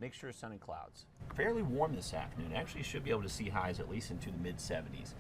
mixture of sun and clouds. Fairly warm this afternoon. Actually should be able to see highs at least into the mid 70s.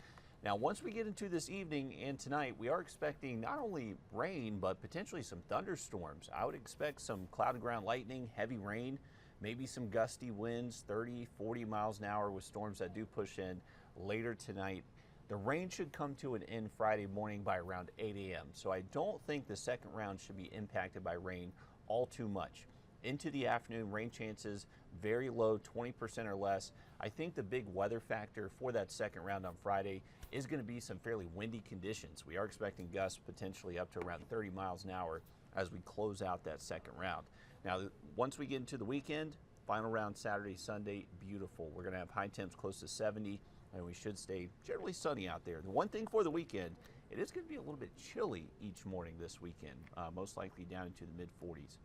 Now, once we get into this evening and tonight, we are expecting not only rain, but potentially some thunderstorms. I would expect some cloud ground lightning, heavy rain, maybe some gusty winds, 30, 40 miles an hour with storms that do push in later tonight. The rain should come to an end Friday morning by around 8 a.m. So I don't think the second round should be impacted by rain all too much. Into the afternoon, rain chances very low, 20% or less. I think the big weather factor for that second round on Friday is going to be some fairly windy conditions. We are expecting gusts potentially up to around 30 miles an hour as we close out that second round. Now, once we get into the weekend, final round Saturday, Sunday, beautiful. We're going to have high temps close to 70, and we should stay generally sunny out there. The one thing for the weekend, it is going to be a little bit chilly each morning this weekend, most likely down into the mid 40s.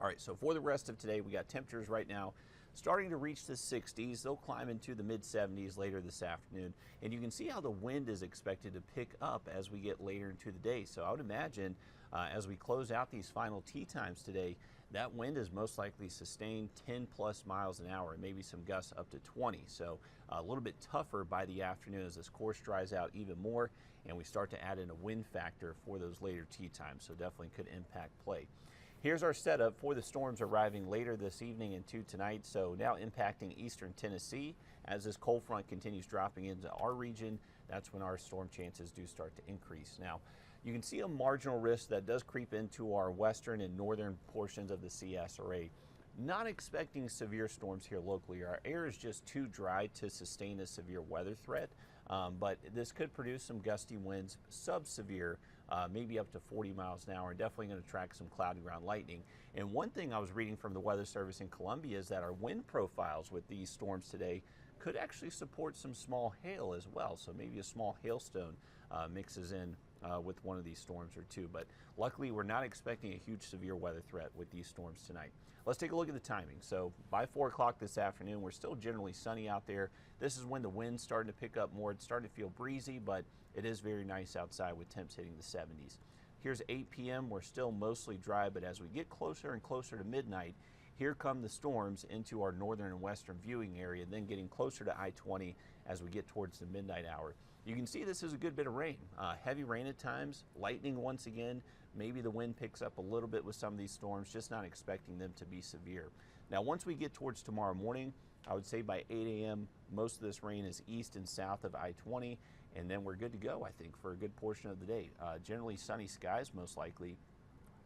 All right, so for the rest of today, we got temperatures right now starting to reach the 60s. They'll climb into the mid 70s later this afternoon. And you can see how the wind is expected to pick up as we get later into the day. So I would imagine as we close out these final tee times today, that wind is most likely sustained 10 plus miles an hour and maybe some gusts up to 20. So a little bit tougher by the afternoon as this course dries out even more and we start to add in a wind factor for those later tee times. So definitely could impact play. Here's our setup for the storms arriving later this evening into tonight. So now impacting eastern Tennessee. As this cold front continues dropping into our region, that's when our storm chances do start to increase. Now, you can see a marginal risk that does creep into our western and northern portions of the CSRA. Not expecting severe storms here locally. Our air is just too dry to sustain a severe weather threat, but this could produce some gusty winds, sub-severe, maybe up to 40 miles an hour, and definitely going to track some cloudy ground lightning. And one thing I was reading from the Weather Service in Columbia is that our wind profiles with these storms today could actually support some small hail as well. So maybe a small hailstone mixes in with one of these storms or two. But luckily, we're not expecting a huge severe weather threat with these storms tonight. Let's take a look at the timing. So by 4 o'clock this afternoon, we're still generally sunny out there. This is when the wind's starting to pick up more. It's starting to feel breezy, but it is very nice outside with temps hitting the 70s. Here's 8 p.m. We're still mostly dry, but as we get closer and closer to midnight, here come the storms into our northern and western viewing area, then getting closer to I-20 as we get towards the midnight hour. You can see this is a good bit of rain, heavy rain at times, lightning once again. Maybe the wind picks up a little bit with some of these storms, just not expecting them to be severe. Now, once we get towards tomorrow morning, I would say by 8 a.m., most of this rain is east and south of I-20, and then we're good to go, I think, for a good portion of the day. Generally sunny skies, most likely,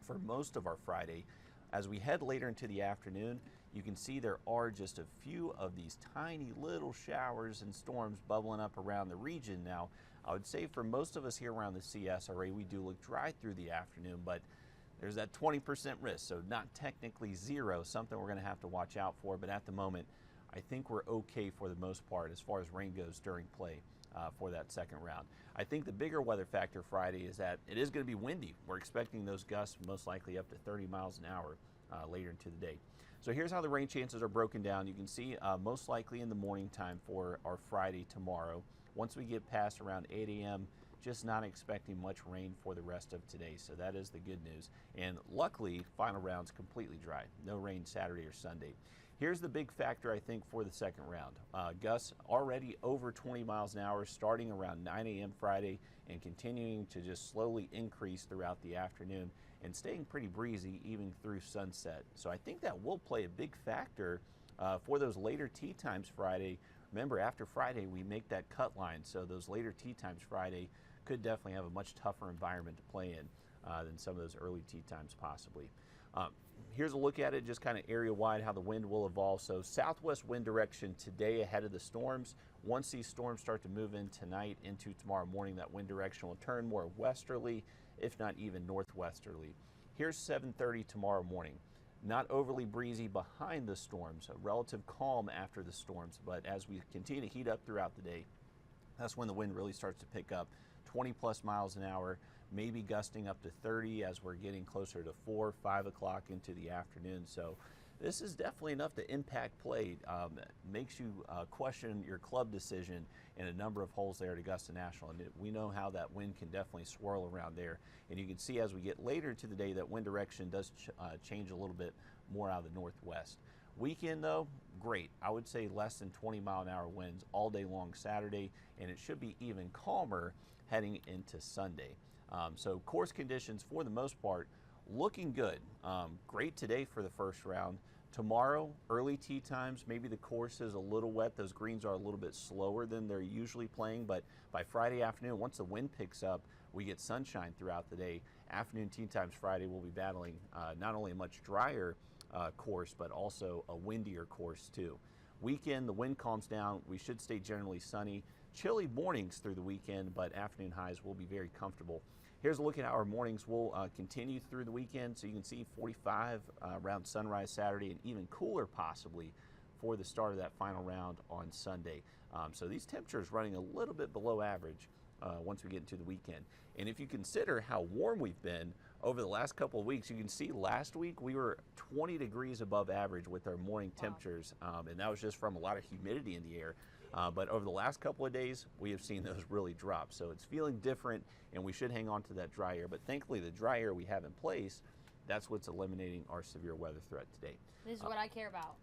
for most of our Friday. As we head later into the afternoon, you can see there are just a few of these tiny little showers and storms bubbling up around the region. Now, I would say for most of us here around the CSRA, we do look dry through the afternoon, but there's that 20% risk, so not technically zero, something we're going to have to watch out for. But at the moment, I think we're okay for the most part as far as rain goes during play for that second round. I think the bigger weather factor Friday is that it is going to be windy. We're expecting those gusts most likely up to 30 miles an hour later into the day. So here's how the rain chances are broken down. You can see most likely in the morning time for our Friday tomorrow. Once we get past around 8 a.m., just not expecting much rain for the rest of today. So that is the good news. And luckily, final round's completely dry. No rain Saturday or Sunday. Here's the big factor, I think, for the second round. Gusts already over 20 miles an hour starting around 9 a.m. Friday and continuing to just slowly increase throughout the afternoon and staying pretty breezy even through sunset. So I think that will play a big factor for those later tee times Friday. Remember, after Friday, we make that cut line. So those later tee times Friday could definitely have a much tougher environment to play in than some of those early tee times possibly. Here's a look at it, just kind of area-wide, how the wind will evolve. So southwest wind direction today ahead of the storms. Once these storms start to move in tonight into tomorrow morning, that wind direction will turn more westerly, if not even northwesterly. Here's 7:30 tomorrow morning. Not overly breezy behind the storms, a relative calm after the storms, but as we continue to heat up throughout the day, that's when the wind really starts to pick up. 20 plus miles an hour, maybe gusting up to 30 as we're getting closer to 4, 5 o'clock into the afternoon. So this is definitely enough to impact play. Makes you question your club decision in a number of holes there at Augusta National. And we know how that wind can definitely swirl around there. And you can see as we get later to the day that wind direction does change a little bit more out of the northwest. Weekend though, great. I would say less than 20-mile-an-hour winds all day long Saturday, and it should be even calmer heading into Sunday. So course conditions for the most part looking good. Great today for the first round. Tomorrow, early tee times, maybe the course is a little wet. Those greens are a little bit slower than they're usually playing, but by Friday afternoon, once the wind picks up, we get sunshine throughout the day. Afternoon tee times Friday, we'll be battling not only a much drier course, but also a windier course too. Weekend, the wind calms down. We should stay generally sunny. Chilly mornings through the weekend, but afternoon highs will be very comfortable. Here's a look at how our mornings will continue through the weekend. So you can see 45 around sunrise Saturday, and even cooler possibly for the start of that final round on Sunday. So these temperatures running a little bit below average once we get into the weekend. And if you consider how warm we've been over the last couple of weeks, you can see last week we were 20 degrees above average with our morning temperatures, and that was just from a lot of humidity in the air. But over the last couple of days, we have seen those really drop. So it's feeling different, and we should hang on to that dry air. But thankfully, the dry air we have in place, that's what's eliminating our severe weather threat today. This is what I care about.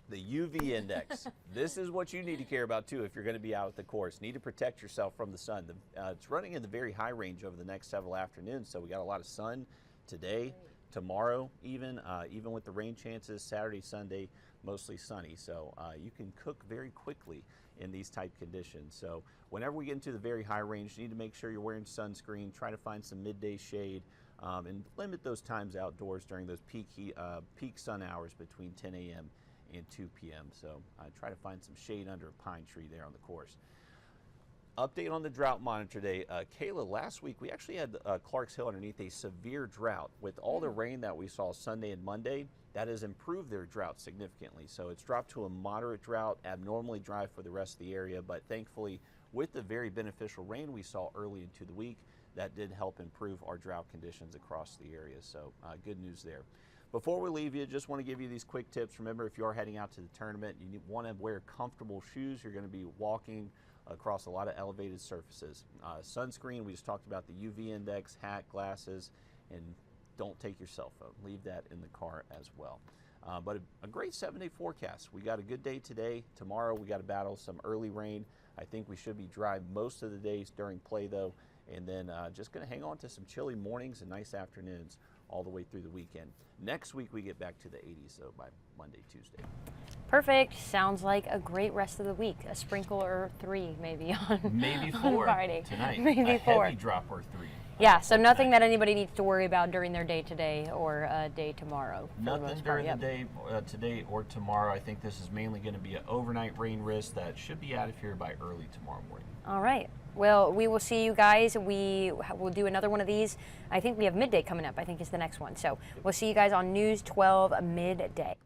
The UV index. This is what you need to care about too if you're going to be out at the course. Need to protect yourself from the sun. It's running in the very high range over the next several afternoons, so we got a lot of sun today, tomorrow even with the rain chances, Saturday, Sunday, mostly sunny. So you can cook very quickly in these type conditions. So whenever we get into the very high range, you need to make sure you're wearing sunscreen, try to find some midday shade, and limit those times outdoors during those peak sun hours between 10 a.m. and 2 p.m. So try to find some shade under a pine tree there on the course. Update on the drought monitor today. Kayla, last week we actually had Clarks Hill underneath a severe drought. With all the rain that we saw Sunday and Monday, that has improved their drought significantly. So it's dropped to a moderate drought, abnormally dry for the rest of the area, but thankfully with the very beneficial rain we saw early into the week, that did help improve our drought conditions across the area. So good news there. Before we leave you, just want to give you these quick tips. Remember, if you are heading out to the tournament, you want to wear comfortable shoes. You're going to be walking across a lot of elevated surfaces. Sunscreen, we just talked about the UV index, hat, glasses, and don't take your cell phone. Leave that in the car as well. But a great 7-day forecast. We got a good day today. Tomorrow we got to battle some early rain. I think we should be dry most of the days during play though, and then just going to hang on to some chilly mornings and nice afternoons all the way through the weekend. Next week we get back to the 80s though by Monday, Tuesday. Perfect. Sounds like a great rest of the week. A sprinkle or 3 maybe on maybe 4 Friday. Tonight. Maybe 4. Heavy drop or 3. Yeah, so nothing that anybody needs to worry about during their day today or day tomorrow. Nothing during the day today or tomorrow. I think this is mainly going to be an overnight rain risk that should be out of here by early tomorrow morning. All right. Well, we will see you guys. We will do another one of these. I think we have midday coming up, I think is the next one. So we'll see you guys on News 12 midday.